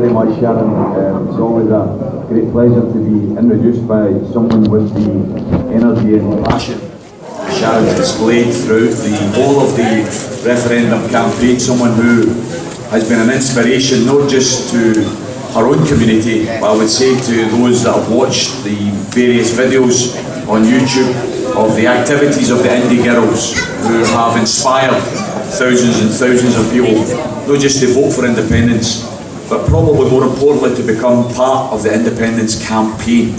very much, Sheridan. It's always a great pleasure to be introduced by someone with the energy and passion Sheridan displayed throughout the whole of the referendum campaign. Someone who has been an inspiration not just to her own community, but I would say to those that have watched the various videos on YouTube of the activities of the indie girls who have inspired thousands and thousands of people, not just to vote for independence, but probably more importantly to become part of the independence campaign.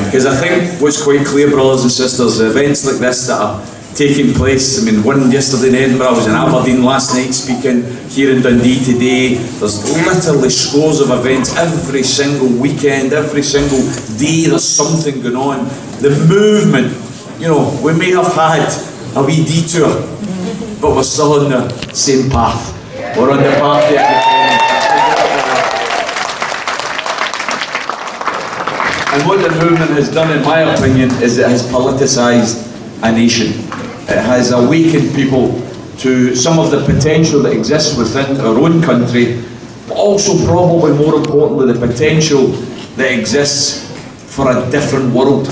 Because I think what's quite clear, brothers and sisters, events like this that are taking place, I mean, one yesterday in Edinburgh, I was in Aberdeen last night speaking, here in Dundee today, there's literally scores of events every single weekend, every single day there's something going on. The movement, you know, we may have had a wee detour, but we're still on the same path. We're on the path to independence. And what the movement has done, in my opinion, is it has politicised a nation. It has awakened people to some of the potential that exists within our own country, but also probably more importantly the potential that exists for a different world.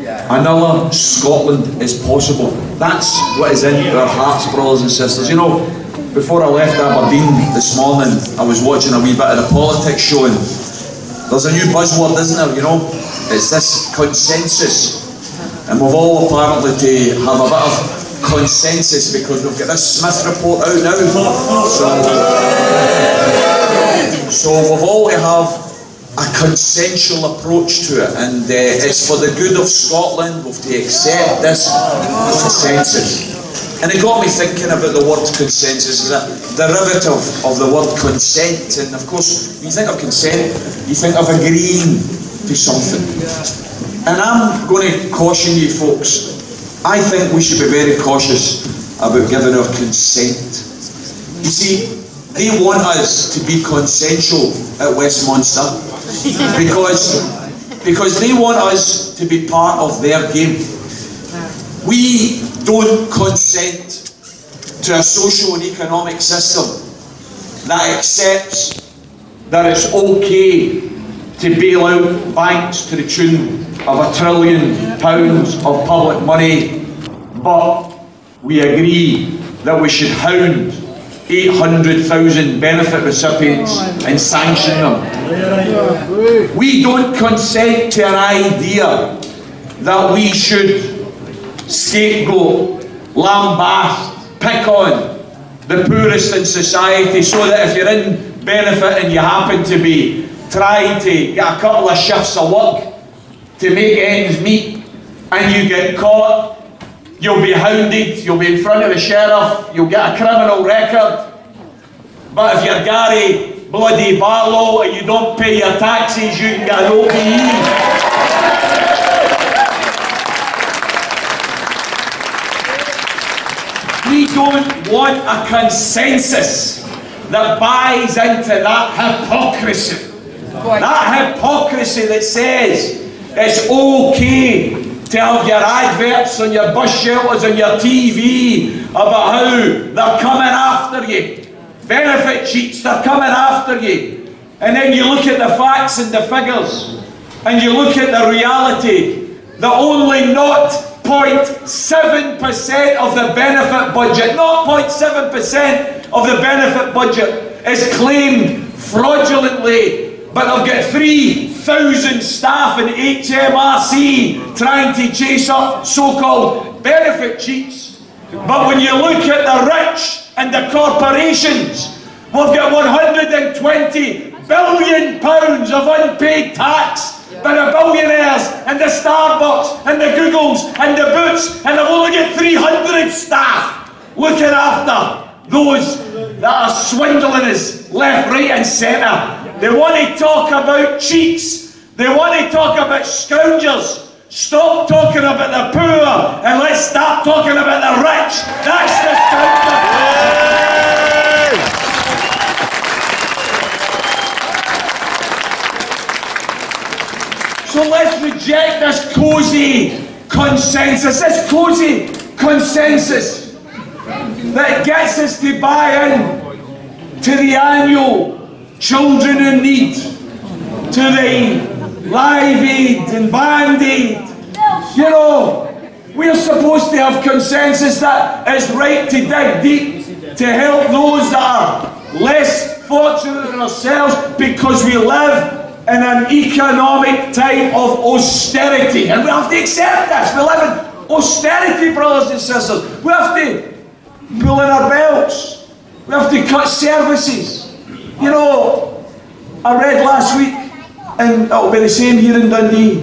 Another Scotland is possible. That's what is in our hearts, brothers and sisters. You know, before I left Aberdeen this morning, I was watching a wee bit of the politics show, and there's a new buzzword, isn't there, you know? It's this consensus. And we've all apparently to have a bit of consensus because we've got this Smith report out now. So we've all to have a consensual approach to it, and it's for the good of Scotland. We've to accept this consensus. And it got me thinking about the word consensus. It's a derivative of the word consent, and of course when you think of consent, you think of agreeing to something. And I'm going to caution you folks, I think we should be very cautious about giving our consent. You see, they want us to be consensual at Westminster because they want us to be part of their game. We don't consent to a social and economic system that accepts that it's okay to bail out banks to the tune of £1 trillion of public money, but we agree that we should hound 800,000 benefit recipients and sanction them. We don't consent to an idea that we should scapegoat, lambast, pick on the poorest in society, so that if you're in benefit and you happen to be trying to get a couple of shifts of work to make ends meet and you get caught, you'll be hounded, you'll be in front of the sheriff, you'll get a criminal record. But if you're Gary bloody Barlow and you don't pay your taxes, you can get an OBE. We don't want a consensus that buys into that hypocrisy. That hypocrisy that says it's okay to have your adverts on your bus shelters and your TV about how they're coming after you. Benefit cheats, they're coming after you. And then you look at the facts and the figures, and you look at the reality that only 0.7% of the benefit budget, 0.7% of the benefit budget is claimed fraudulently, but they've got 3,000 staff in HMRC trying to chase up so-called benefit cheats. But when you look at the rich and the corporations, we've got £120 billion of unpaid tax by the billionaires and the Starbucks and the Googles and the Boots, and they've only got 300 staff looking after those that are swindling us left, right and centre. They want to talk about cheats. They want to talk about scoundrels. Stop talking about the poor and let's start talking about the rich. That's the scoundrel. So let's reject this cosy consensus, this cosy consensus that gets us to buy in to the annual children in need, to the Live Aid and Band Aid. You know, we're supposed to have consensus that it's right to dig deep to help those that are less fortunate than ourselves, because we live in an economic time of austerity, and we have to accept this. We live in austerity, brothers and sisters. We have to pull in our belts. We have to cut services. You know, I read last week, and it'll be the same here in Dundee,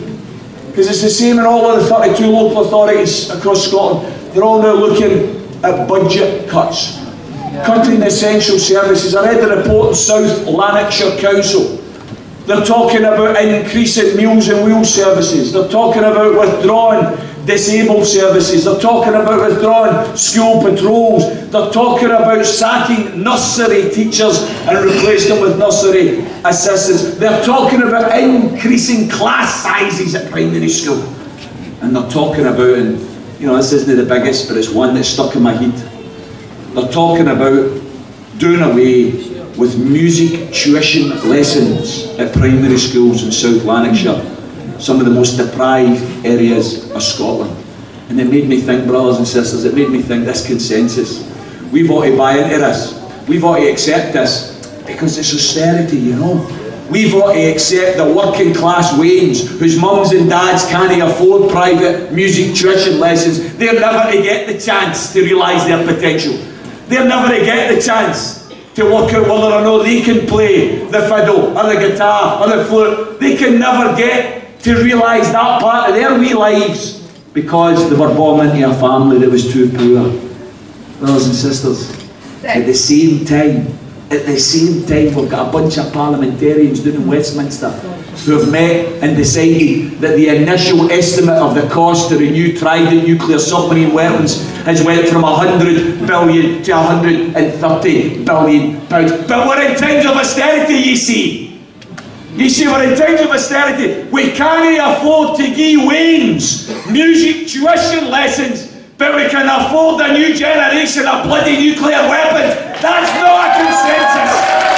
because it's the same in all of the 32 local authorities across Scotland. They're all now looking at budget cuts, cutting essential services. I read the report in South Lanarkshire Council. They're talking about increasing meals and wheel services. They're talking about withdrawing disabled services. They're talking about withdrawing school patrols. They're talking about sacking nursery teachers and replacing them with nursery assistants. They're talking about increasing class sizes at primary school. And they're talking about, and you know, this isn't the biggest, but it's one that's stuck in my head. They're talking about doing away with music tuition lessons at primary schools in South Lanarkshire, some of the most deprived areas of Scotland. And it made me think, brothers and sisters, it made me think, this consensus, we've got to buy into this. We've got to accept this, because it's austerity, you know. We've got to accept the working class Waynes, whose mums and dads can't afford private music tuition lessons. They're never to get the chance to realise their potential. They're never to get the chance to work out whether or not they can play the fiddle or the guitar or the flute. They can never get to realise that part of their wee lives, because they were born into a family that was too poor. Brothers and sisters, at the same time, we've got a bunch of parliamentarians down in Westminster who have met and decided that the initial estimate of the cost to renew Trident nuclear submarine weapons has went from 100 billion to 130 billion pounds. But we're in times of austerity, you see. You see, we're in times of austerity. We can't afford to give Waynes music tuition lessons, but we can afford a new generation of bloody nuclear weapons. That's not a consensus.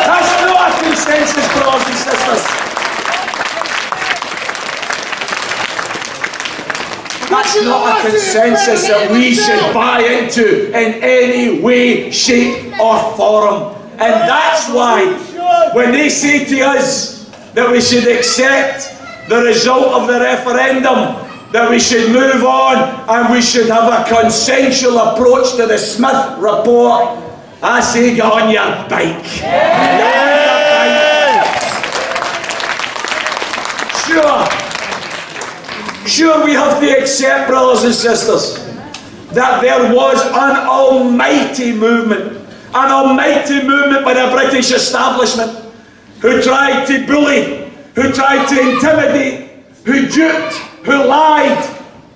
That's not a consensus, brothers and sisters. That's not a consensus that we should buy into in any way, shape or form. And that's why when they say to us that we should accept the result of the referendum, that we should move on and we should have a consensual approach to the Smith report, I say get on your bike. Get on your bike. Sure, we have to accept, brothers and sisters, that there was an almighty movement by the British establishment, who tried to bully, who tried to intimidate, who duped, who lied,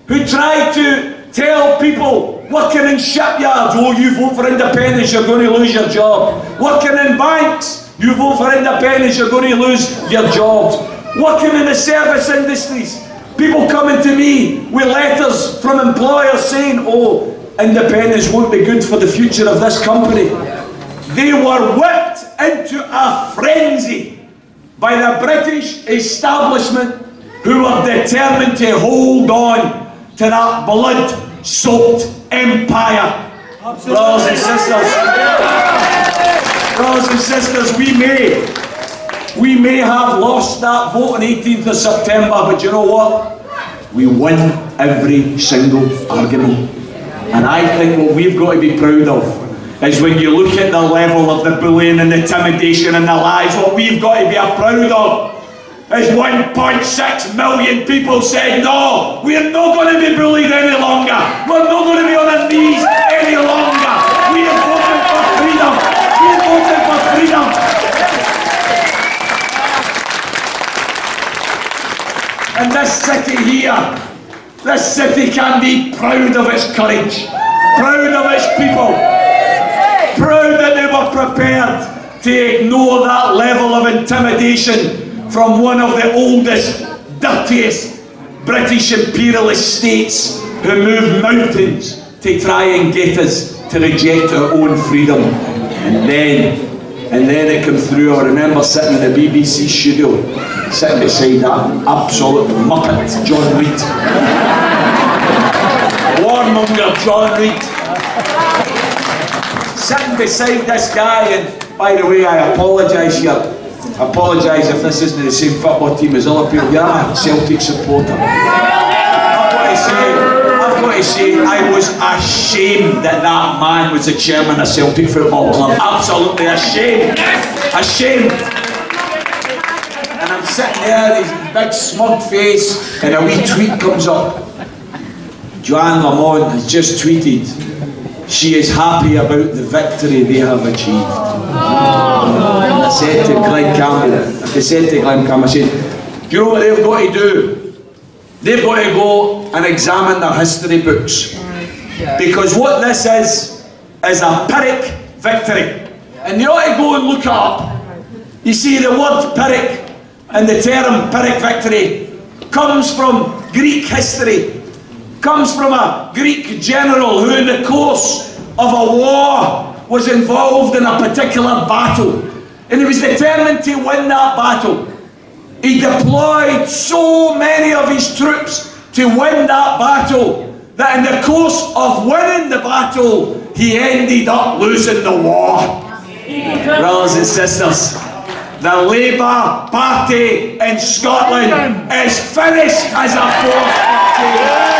who tried to tell people working in shipyards, oh, you vote for independence, you're going to lose your job. Working in banks, you vote for independence, you're going to lose your jobs. Working in the service industries, people coming to me with letters from employers saying, oh, independence won't be good for the future of this company. They were whipped into a frenzy by the British establishment, who were determined to hold on to that blood-soaked empire. Brothers and sisters, we may have lost that vote on 18th of September, but you know what? We win every single argument. And I think what we've got to be proud of is when you look at the level of the bullying and the intimidation and the lies, what we've got to be proud of is 1.6 million people said, no, we're not going to be bullied any longer. We're not going to be on our knees any longer. We are voting for freedom. We are voting for freedom. And this city here, this city can be proud of its courage, proud of its people, proud that they were prepared to ignore that level of intimidation from one of the oldest, dirtiest British imperialist states who moved mountains to try and get us to reject our own freedom. And then And then it came through. I remember sitting in the BBC studio, sitting beside that absolute muppet, John Reid. Warmonger John Reid. Sitting beside this guy, and by the way, I apologise here. I apologise if this isn't the same football team as other people. I'm a Celtic supporter. I've got to say, I was ashamed that that man was the chairman of Celtic Football Club. Absolutely ashamed. Ashamed. And I'm sitting there, his big smug face, and a wee tweet comes up. Joanne Lamont has just tweeted, she is happy about the victory they have achieved. And I said to Glenn Campbell, I said, do you know what they've got to do? They've got to go and examine their history books. Because what this is a pyrrhic victory. And they ought to go and look it up. You see, the word pyrrhic and the term pyrrhic victory comes from Greek history. Comes from a Greek general who in the course of a war was involved in a particular battle. And he was determined to win that battle. He deployed so many of his troops to win that battle that in the course of winning the battle, he ended up losing the war. Brothers and sisters, the Labour Party in Scotland is finished as a force party.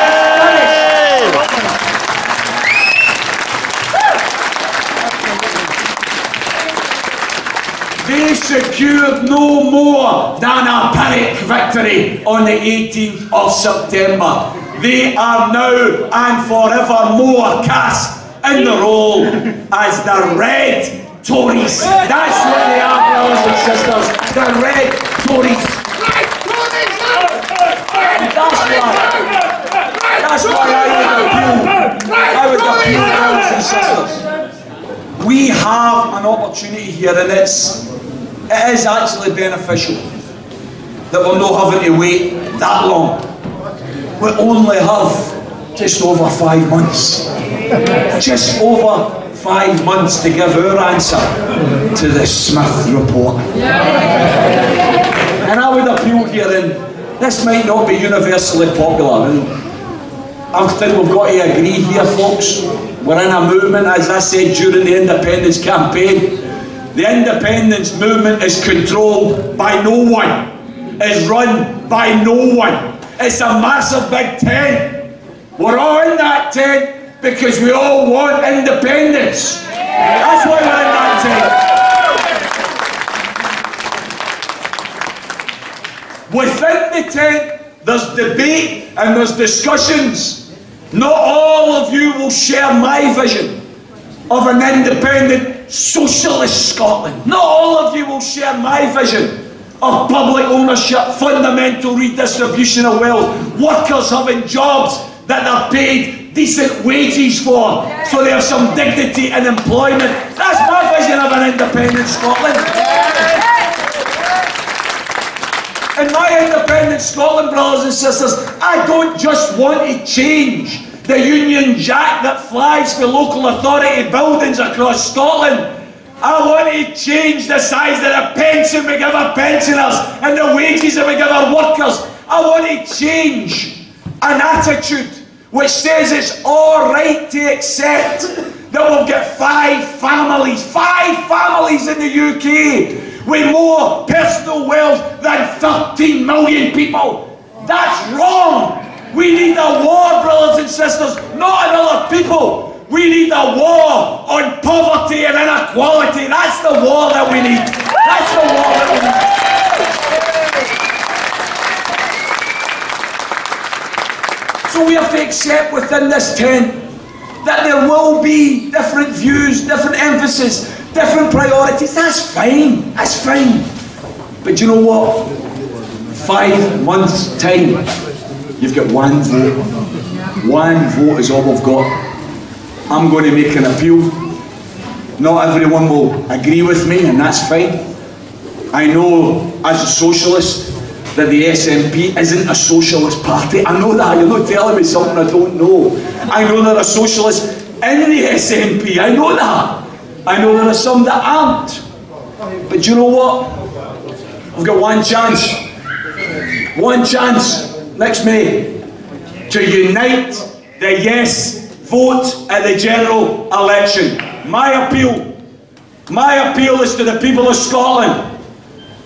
They secured no more than a pyrrhic victory on the 18th of September. They are now and forevermore cast in the role as the Red Tories. That's what they are, brothers and sisters. The Red Tories. That's why I would appeal, brothers and sisters. We have an opportunity here, and it is actually beneficial that we're not having to wait that long. We only have just over 5 months. Just over 5 months to give our answer to the Smith report. And I would appeal here, and this might not be universally popular, and I think we've got to agree here, folks. We're in a movement, as I said during the independence campaign. The independence movement is controlled by no one, is run by no one. It's a massive big tent. We're all in that tent because we all want independence. That's why we're in that tent. Within the tent, there's debate and there's discussions. Not all of you will share my vision of an independent socialist Scotland. Not all of you will share my vision of public ownership, fundamental redistribution of wealth, workers having jobs that they're paid decent wages for, so they have some dignity in employment. That's my vision of an independent Scotland. In my independent Scotland, brothers and sisters, I don't just want to change the Union Jack that flies for local authority buildings across Scotland. I want to change the size of the pension we give our pensioners and the wages that we give our workers. I want to change an attitude which says it's all right to accept that we've got 5 families in the UK with more personal wealth than 13 million people. That's wrong. We need a war, brothers and sisters, not on other people. We need a war on poverty and inequality. That's the war that we need. That's the war that we need. So we have to accept within this tent that there will be different views, different emphasis, different priorities. That's fine. That's fine. But you know what? 5 months' time, you've got 1 vote. 1 vote is all we've got. I'm going to make an appeal. Not everyone will agree with me, and that's fine. I know, as a socialist, that the SNP isn't a socialist party. I know that. You're not telling me something I don't know. I know there are socialists in the SNP. I know that. I know there are some that aren't. But do you know what? We've got one chance next May to unite the yes vote at the general election. My appeal is to the people of Scotland.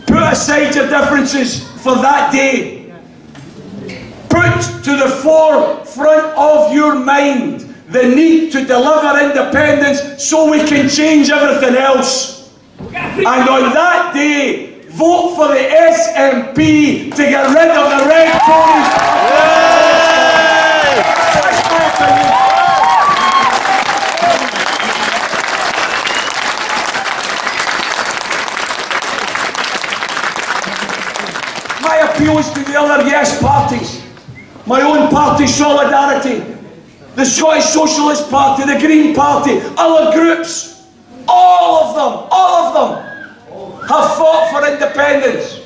Put aside your differences for that day. Put to the forefront of your mind the need to deliver independence so we can change everything else. And on that day, vote for the SNP to get rid of the red Tories. That's my opinion. My appeal is to the other yes parties. My own party, Solidarity, the Scottish Socialist Party, the Green Party, other groups, all of them have fought for independence.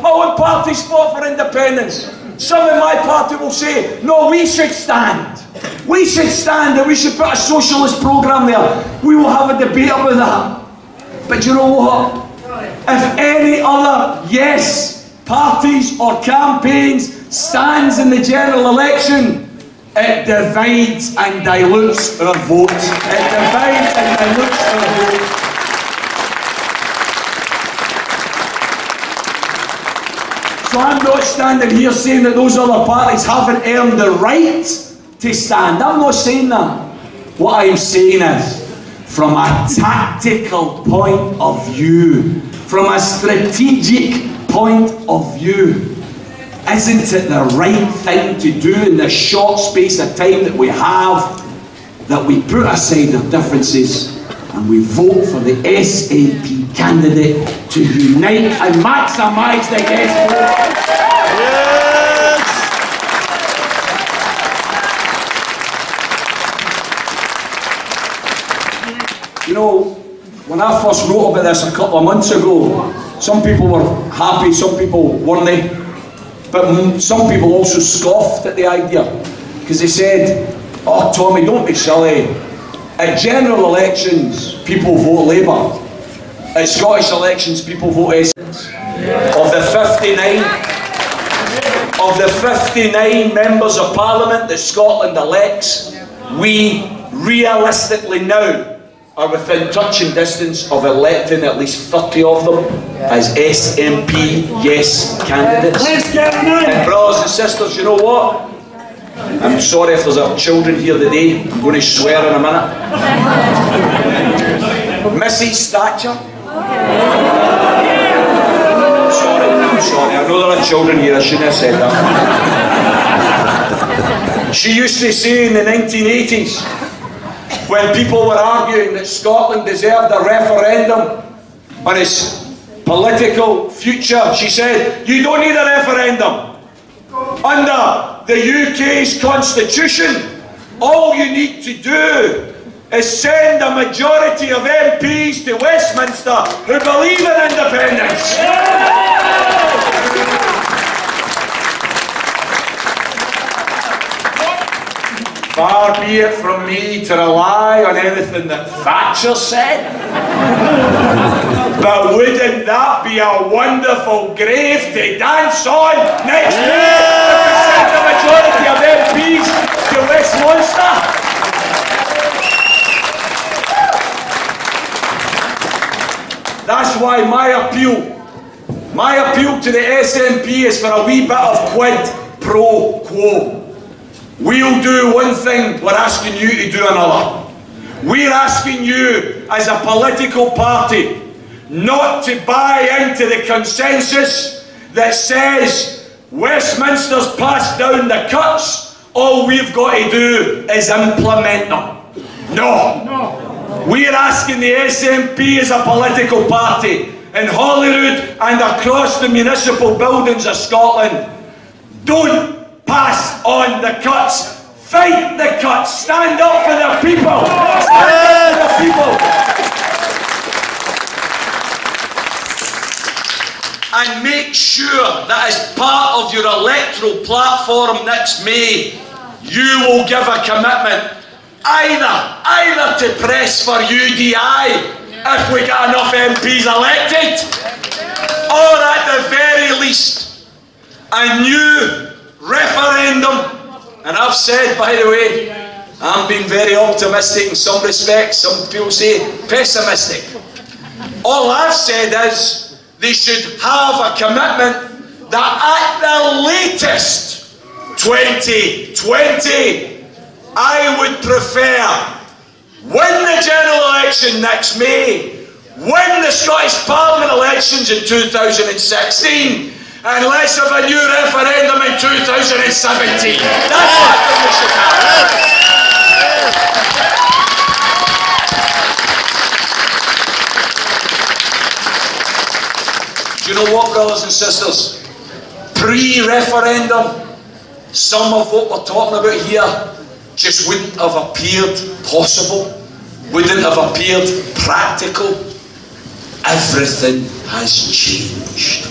My own party's fought for independence. Some in my party will say, no, we should stand. We should stand and we should put a socialist programme there. We will have a debate about that. But you know what? If any other yes parties or campaigns stands in the general election, it divides and dilutes our vote. It divides and dilutes our vote. So I'm not standing here saying that those other parties haven't earned the right to stand. I'm not saying that. What I'm saying is, from a tactical point of view, from a strategic point of view, isn't it the right thing to do in the short space of time that we have, that we put aside our differences and we vote for the SNP candidate to unite and maximise the yes vote? Yes! You know, when I first wrote about this a couple of months ago, some people were happy, some people weren't. But some people also scoffed at the idea, because they said, oh Tommy, don't be silly. At general elections, people vote Labour. At Scottish elections, people vote Essence. Of the 59 members of Parliament that Scotland elects, we realistically now are within touching distance of electing at least 30 of them as SNP yes candidates. And brothers and sisters, you know what? I'm sorry if there's children here today. I'm going to swear in a minute. Mrs. Thatcher. I'm sorry. I know there are children here. I shouldn't have said that. She used to say in the 1980s, when people were arguing that Scotland deserved a referendum on its political future, she said, you don't need a referendum. Under the UK's constitution, all you need to do is send a majority of MPs to Westminster who believe in independence. Far be it from me to rely on anything that Thatcher said. But wouldn't that be a wonderful grave to dance on next year if we send the majority of MPs to Westminster? That's why my appeal to the SNP is for a wee bit of quid pro quo. We'll do one thing, we're asking you to do another. We're asking you as a political party not to buy into the consensus that says Westminster's passed down the cuts, all we've got to do is implement them. No. We're asking the SNP as a political party in Holyrood and across the municipal buildings of Scotland, don't pass on the cuts. Fight the cuts. Stand up for the people. Stand up for the people. And make sure that as part of your electoral platform next May, you will give a commitment either to press for UDI if we get enough MPs elected, or at the very least, a new referendum. And I've said, by the way, I'm being very optimistic in some respects, some people say pessimistic. All I've said is they should have a commitment that at the latest 2020, I would prefer win the general election next May, win the Scottish Parliament elections in 2016, and let's have a new referendum in 2017. That's what I think we should have. Do you know what, brothers and sisters? Pre-referendum, some of what we're talking about here just wouldn't have appeared possible, wouldn't have appeared practical. Everything has changed.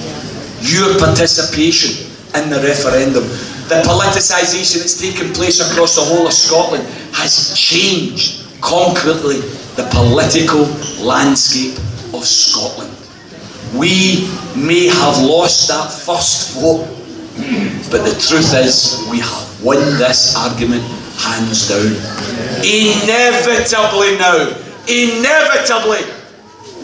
Your participation in the referendum, the politicisation that's taken place across the whole of Scotland has changed concretely the political landscape of Scotland. We may have lost that first vote, but the truth is we have won this argument hands down. Inevitably now, inevitably,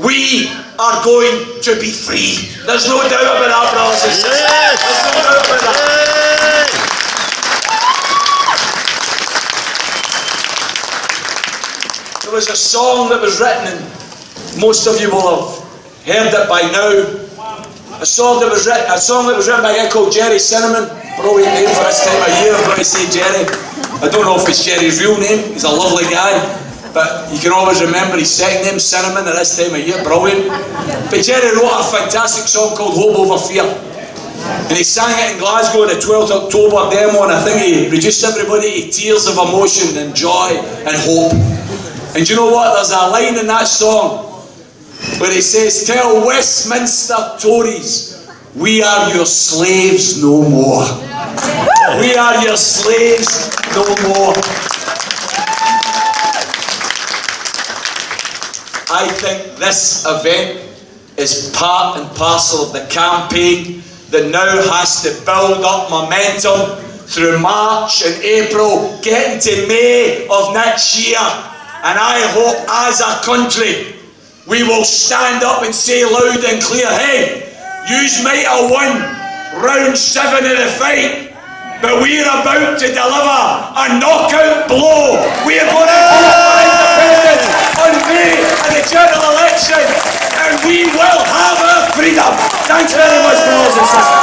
we are going to be free. There's no doubt about that, brothers and sisters. There's no doubt about that. There was a song that was written, and most of you will have heard it by now. A song that was written by a guy called Jerry Cinnamon. Brilliant name for this time of year. I'm going to say Jerry. I don't know if it's Jerry's real name. He's a lovely guy, but you can always remember his second name, Cinnamon, at this time of year. Brilliant. But Jerry wrote a fantastic song called Hope Over Fear, and he sang it in Glasgow on the 12th October demo, and I think he reduced everybody to tears of emotion and joy and hope. And do you know what? There's a line in that song where he says, "Tell Westminster Tories, we are your slaves no more. We are your slaves no more." I think this event is part and parcel of the campaign that now has to build up momentum through March and April, getting to May of next year. And I hope as a country we will stand up and say loud and clear, hey, yous might have won round 7 of the fight, but we're about to deliver a knockout blow. We are going to vote for independence on May in the general election, and we will have our freedom. Thanks very much, brothers and sisters.